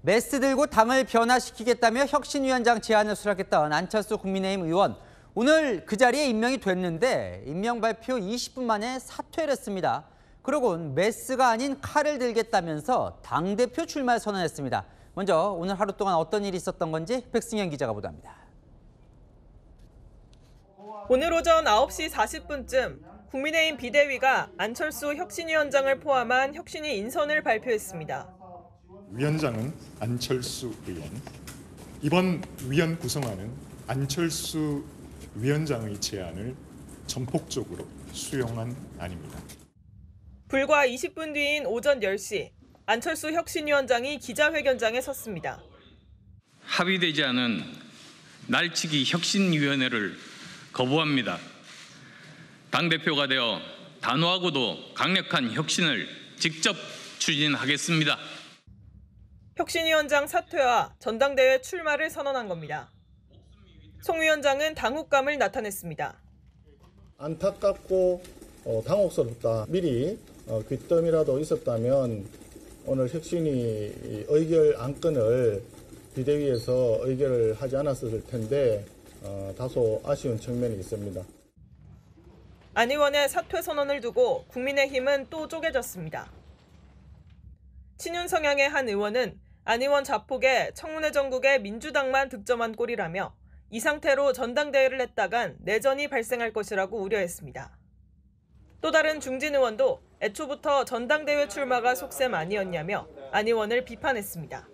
메스 들고 당을 변화시키겠다며 혁신위원장 제안을 수락했던 안철수 국민의힘 의원. 오늘 그 자리에 임명이 됐는데 임명 발표 20분 만에 사퇴를 했습니다. 그러곤 메스가 아닌 칼을 들겠다면서 당대표 출마를 선언했습니다. 먼저 오늘 하루 동안 어떤 일이 있었던 건지 백승현 기자가 보도합니다. 오늘 오전 9시 40분쯤 국민의힘 비대위가 안철수 혁신위원장을 포함한 혁신위 인선을 발표했습니다. 위원장은 안철수 의원, 이번 위원 구성안은 안철수 위원장의 제안을 전폭적으로 수용한 안입니다. 불과 20분 뒤인 오전 10시, 안철수 혁신위원장이 기자회견장에 섰습니다. 합의되지 않은 날치기 혁신위원회를 거부합니다. 당대표가 되어 단호하고도 강력한 혁신을 직접 추진하겠습니다. 혁신위원장 사퇴와 전당대회 출마를 선언한 겁니다. 송 위원장은 당혹감을 나타냈습니다. 안타깝고 당혹스럽다. 미리 귀뜸이라도 있었다면 오늘 혁신이 의결 안건을 비대위에서 의결을 하지 않았을 텐데 다소 아쉬운 측면이 있습니다. 안 의원의 사퇴 선언을 두고 국민의힘은 또 쪼개졌습니다. 친윤 성향의 한 의원은 안 의원 자폭에 청문회 전국에 민주당만 득점한 꼴이라며 이 상태로 전당대회를 했다간 내전이 발생할 것이라고 우려했습니다. 또 다른 중진 의원도 애초부터 전당대회 출마가 속셈 아니었냐며 안 의원을 비판했습니다.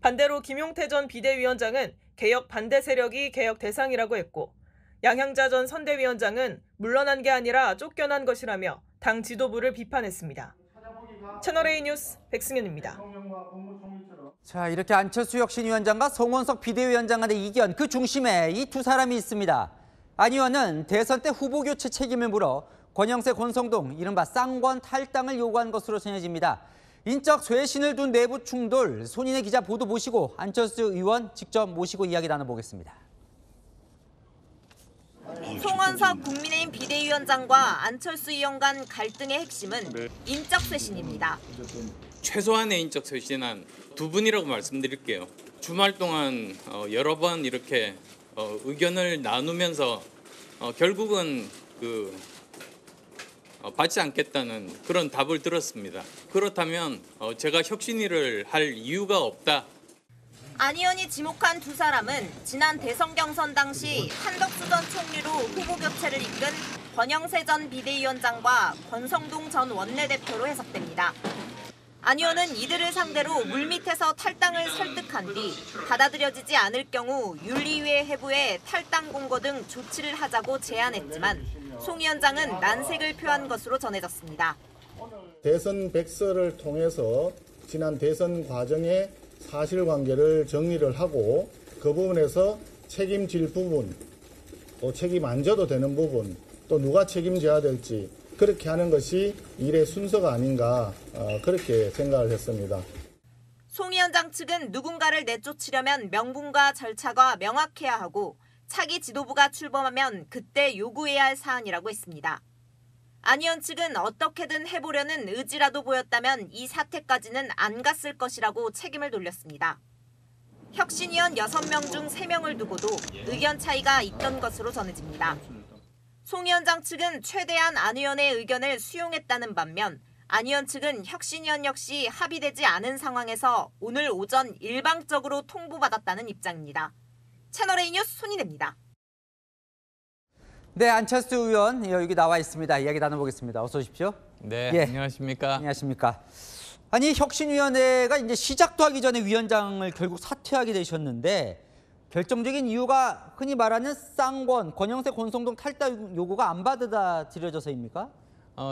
반대로 김용태 전 비대위원장은 개혁 반대 세력이 개혁 대상이라고 했고 양향자 전 선대위원장은 물러난 게 아니라 쫓겨난 것이라며 당 지도부를 비판했습니다. 채널A 뉴스 백승현입니다. 자, 이렇게 안철수 혁신위원장과 송원석 비대위원장 간의 이견, 그 중심에 이 두 사람이 있습니다. 안 의원은 대선 때 후보 교체 책임을 물어 권영세, 권성동, 이른바 쌍권 탈당을 요구한 것으로 전해집니다. 인적 쇄신을 둔 내부 충돌, 손인혜 기자 보도 보시고 안철수 의원 직접 모시고 이야기 나눠보겠습니다. 송원석 국민의힘 비대위원장과 안철수 의원 간 갈등의 핵심은 인적 쇄신입니다. 최소한의 인적 쇄신한 두 분이라고 말씀드릴게요. 주말 동안 여러 번 이렇게 의견을 나누면서 결국은 받지 않겠다는 그런 답을 들었습니다. 그렇다면 제가 혁신위를 할 이유가 없다. 안 의원이 지목한 두 사람은 지난 대선 경선 당시 한덕수 전 총리로 후보 교체를 이끈 권영세 전 비대위원장과 권성동 전 원내대표로 해석됩니다. 안 의원은 이들을 상대로 물밑에서 탈당을 설득한 뒤 받아들여지지 않을 경우 윤리위의 해부에 탈당 공고 등 조치를 하자고 제안했지만 송 위원장은 난색을 표한 것으로 전해졌습니다. 대선 백서를 통해서 지난 대선 과정의 사실관계를 정리를 하고 그 부분에서 책임질 부분, 또 책임 안 져도 되는 부분, 또 누가 책임져야 될지 그렇게 하는 것이 일의 순서가 아닌가 그렇게 생각을 했습니다. 송 위원장 측은 누군가를 내쫓으려면 명분과 절차가 명확해야 하고 차기 지도부가 출범하면 그때 요구해야 할 사안이라고 했습니다. 안 의원 측은 어떻게든 해보려는 의지라도 보였다면 이 사태까지는 안 갔을 것이라고 책임을 돌렸습니다. 혁신위원 6명 중 3명을 두고도 의견 차이가 있던 것으로 전해집니다. 송 위원장 측은 최대한 안 의원의 의견을 수용했다는 반면 안 의원 측은 혁신위원 역시 합의되지 않은 상황에서 오늘 오전 일방적으로 통보받았다는 입장입니다. 채널A 뉴스 손인혜입니다. 네, 안철수 의원 여기 나와 있습니다. 이야기 나눠보겠습니다. 어서 오십시오. 네, 예. 안녕하십니까. 안녕하십니까. 아니, 혁신위원회가 이제 시작도 하기 전에 위원장을 결국 사퇴하게 되셨는데 결정적인 이유가 흔히 말하는 쌍권, 권영세, 권성동 탈당 요구가 안 받아들여져서입니까?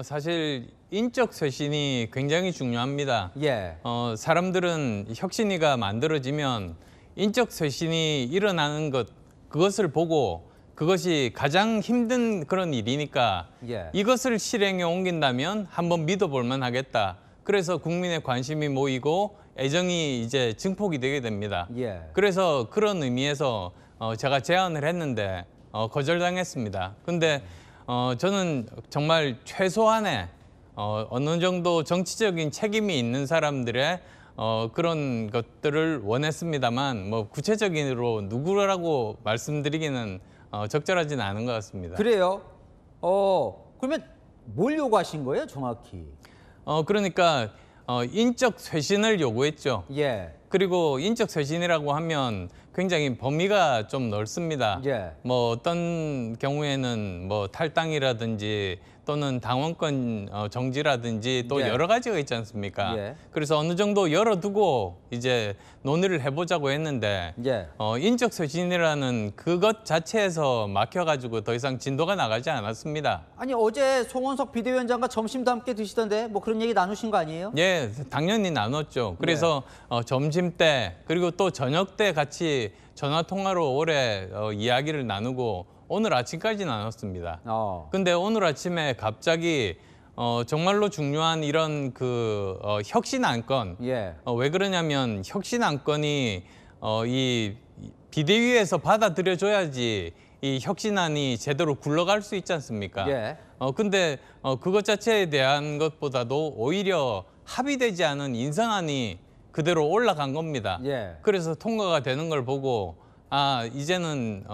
사실 인적 쇄신이 굉장히 중요합니다. 예. 사람들은 혁신위가 만들어지면 인적 쇄신이 일어나는 그것을 보고 그것이 가장 힘든 그런 일이니까 예. 이것을 실행에 옮긴다면 한번 믿어볼 만하겠다. 그래서 국민의 관심이 모이고 애정이 이제 증폭이 되게 됩니다. 예. 그래서 그런 의미에서 제가 제안을 했는데 거절당했습니다. 근데 저는 정말 최소한의 어느 정도 정치적인 책임이 있는 사람들의 그런 것들을 원했습니다만 뭐 구체적으로 누구라고 말씀드리기는 적절하지는 않은 것 같습니다. 그래요? 그러면 뭘 요구하신 거예요, 정확히? 그러니까 인적 쇄신을 요구했죠. 예. 그리고 인적 쇄신이라고 하면 굉장히 범위가 좀 넓습니다. 예. 뭐 어떤 경우에는 뭐 탈당이라든지 또는 당원권 정지라든지 또 예. 여러 가지가 있지 않습니까? 예. 그래서 어느 정도 열어두고 이제 논의를 해보자고 했는데 예. 인적 쇄신이라는 그것 자체에서 막혀가지고 더 이상 진도가 나가지 않았습니다. 아니 어제 송원석 비대위원장과 점심도 함께 드시던데 뭐 그런 얘기 나누신 거 아니에요? 예, 당연히 나눴죠. 그래서 점심 때 그리고 또 저녁 때 같이 전화 통화로 오래 이야기를 나누고 오늘 아침까지 나눴습니다. 근데 오늘 아침에 갑자기 정말로 중요한 이런 그 혁신 안건, 예. 왜 그러냐면 혁신 안건이 이 비대위에서 받아들여줘야지 이 혁신안이 제대로 굴러갈 수 있지 않습니까? 예. 근데 그것 자체에 대한 것보다도 오히려 합의되지 않은 인선안이 그대로 올라간 겁니다. 예. 그래서 통과가 되는 걸 보고 이제는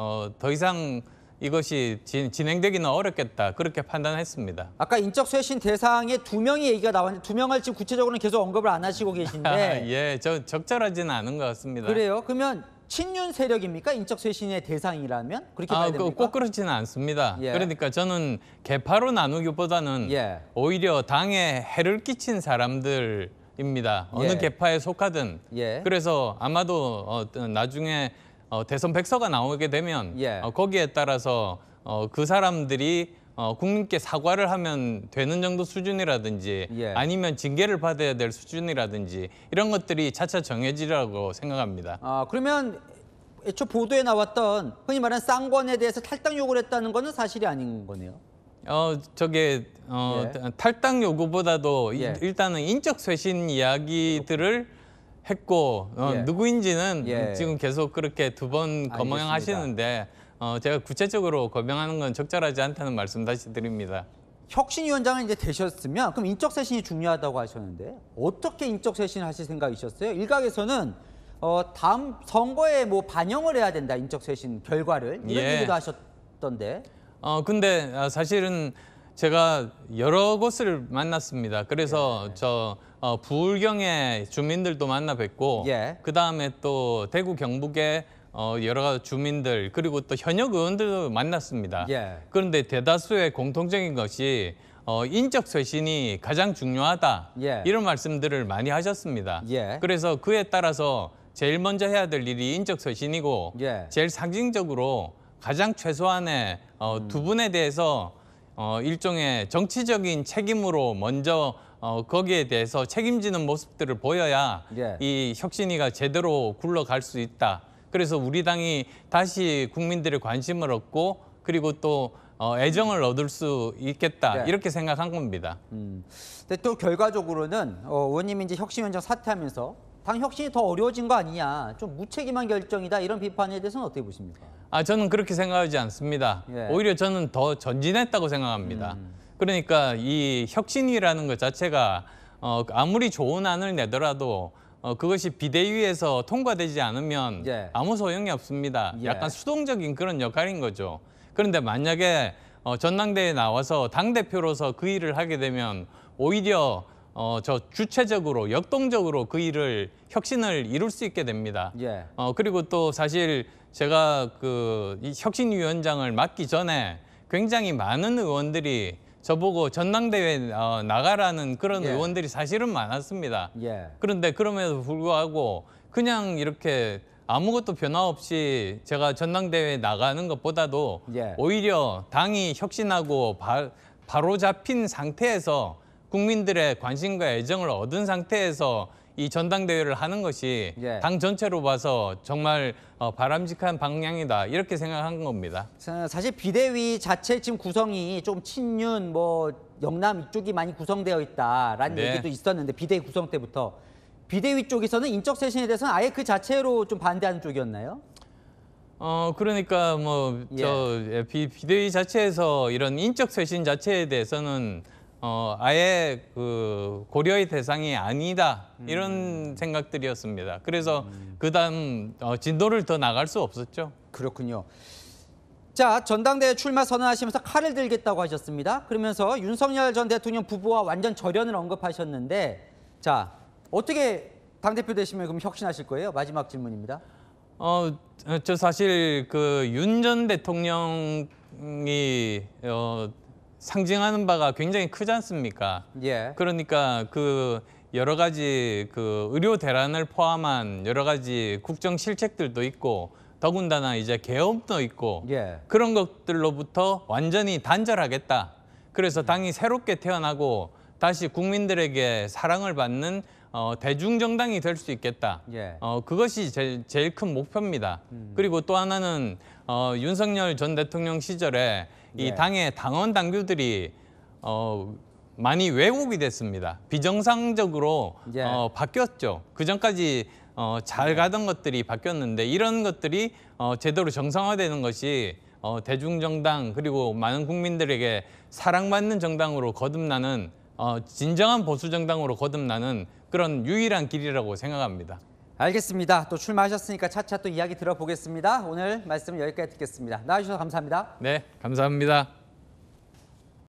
더 이상 이것이 진행되기는 어렵겠다 그렇게 판단했습니다. 아까 인적 쇄신 대상에 2명이 얘기가 나왔는데 2명을 지금 구체적으로는 계속 언급을 안 하시고 계신데 예, 적절하지는 않은 것 같습니다. 그래요? 그러면 친윤 세력입니까? 인적 쇄신의 대상이라면? 그렇게 봐야 됩니까? 꼭 그렇지는 않습니다. 예. 그러니까 저는 계파로 나누기보다는 예. 오히려 당에 해를 끼친 사람들입니다. 어느 예. 계파에 속하든. 예. 그래서 아마도 나중에 대선 백서가 나오게 되면 예. 거기에 따라서 그 사람들이 국민께 사과를 하면 되는 정도 수준이라든지 예. 아니면 징계를 받아야 될 수준이라든지 이런 것들이 차차 정해지라고 생각합니다. 그러면 애초 보도에 나왔던 흔히 말하는 쌍권에 대해서 탈당 요구를 했다는 거는 사실이 아닌 거네요. 탈당 요구보다도 예. 일단은 인적 쇄신 이야기들을 했고 예. 누구인지는 예. 지금 계속 그렇게 두 번 거명하시는데 제가 구체적으로 거명하는 건 적절하지 않다는 말씀 다시 드립니다. 혁신위원장은 이제 되셨으면 그럼 인적 쇄신이 중요하다고 하셨는데 어떻게 인적 쇄신을 하실 생각이셨어요? 일각에서는 다음 선거에 뭐 반영을 해야 된다 인적 쇄신 결과를 이런 예. 얘기도 하셨던데. 근데 사실은 제가 여러 곳을 만났습니다. 그래서 부울경의 주민들도 만나 뵙고 예. 그다음에 또 대구 경북의 여러 가지 주민들 그리고 또 현역 의원들도 만났습니다. 예. 그런데 대다수의 공통적인 것이 인적 쇄신이 가장 중요하다. 예. 이런 말씀들을 많이 하셨습니다. 예. 그래서 그에 따라서 제일 먼저 해야 될 일이 인적 쇄신이고 예. 제일 상징적으로 가장 최소한의 두 분에 대해서 일종의 정치적인 책임으로 먼저 거기에 대해서 책임지는 모습들을 보여야 예. 이 혁신위가 제대로 굴러갈 수 있다. 그래서 우리 당이 다시 국민들의 관심을 얻고 그리고 또 애정을 얻을 수 있겠다. 네. 이렇게 생각한 겁니다. 근데 또 결과적으로는 의원님이 이제 혁신위원장 사퇴하면서 당 혁신이 더 어려워진 거 아니냐, 좀 무책임한 결정이다 이런 비판에 대해서는 어떻게 보십니까? 저는 그렇게 생각하지 않습니다. 예. 오히려 저는 더 전진했다고 생각합니다. 그러니까 이 혁신이라는 것 자체가 아무리 좋은 안을 내더라도 그것이 비대위에서 통과되지 않으면 예. 아무 소용이 없습니다. 예. 약간 수동적인 그런 역할인 거죠. 그런데 만약에 전당대회에 나와서 당대표로서 그 일을 하게 되면 오히려 저 주체적으로 역동적으로 그 일을 혁신을 이룰 수 있게 됩니다. 예. 그리고 또 사실 제가 이 혁신위원장을 맡기 전에 굉장히 많은 의원들이 저보고 전당대회에 나가라는 그런 예. 의원들이 사실은 많았습니다. 예. 그런데 그럼에도 불구하고 그냥 이렇게 아무것도 변화 없이 제가 전당대회에 나가는 것보다도 예. 오히려 당이 혁신하고 바로 잡힌 상태에서 국민들의 관심과 애정을 얻은 상태에서 이 전당대회를 하는 것이 예. 당 전체로 봐서 정말 바람직한 방향이다 이렇게 생각한 겁니다. 사실 비대위 자체 지금 구성이 좀 친윤, 뭐 영남 이쪽이 많이 구성되어 있다라는 네. 얘기도 있었는데 비대위 구성 때부터 비대위 쪽에서는 인적 쇄신에 대해서는 아예 그 자체로 좀 반대하는 쪽이었나요? 그러니까 비대위 자체에서 이런 인적 쇄신 자체에 대해서는 아예 그 고려의 대상이 아니다 이런 생각들이었습니다. 그래서 그다음 진도를 더 나갈 수 없었죠. 그렇군요. 자, 전당대회 출마 선언하시면서 칼을 들겠다고 하셨습니다. 그러면서 윤석열 전 대통령 부부와 완전 절연을 언급하셨는데, 자, 어떻게 당대표 되시면 그럼 혁신하실 거예요? 마지막 질문입니다. 저 사실 그 윤 전 대통령이 상징하는 바가 굉장히 크지 않습니까? 예. 그러니까 그 여러 가지 그 의료 대란을 포함한 여러 가지 국정 실책들도 있고 더군다나 이제 계엄도 있고 예. 그런 것들로부터 완전히 단절하겠다. 그래서 당이 새롭게 태어나고 다시 국민들에게 사랑을 받는 대중정당이 될 수 있겠다. 예. 그것이 제일 큰 목표입니다. 그리고 또 하나는 윤석열 전 대통령 시절에 이 예. 당의 당원 당규들이 많이 왜곡이 됐습니다. 비정상적으로 예. 바뀌었죠. 그전까지 잘 가던 것들이 바뀌었는데 이런 것들이 제대로 정상화되는 것이 대중정당 그리고 많은 국민들에게 사랑받는 정당으로 거듭나는 진정한 보수정당으로 거듭나는 그런 유일한 길이라고 생각합니다. 알겠습니다. 또 출마하셨으니까 차차 또 이야기 들어보겠습니다. 오늘 말씀 여기까지 듣겠습니다. 나와주셔서 감사합니다. 네, 감사합니다.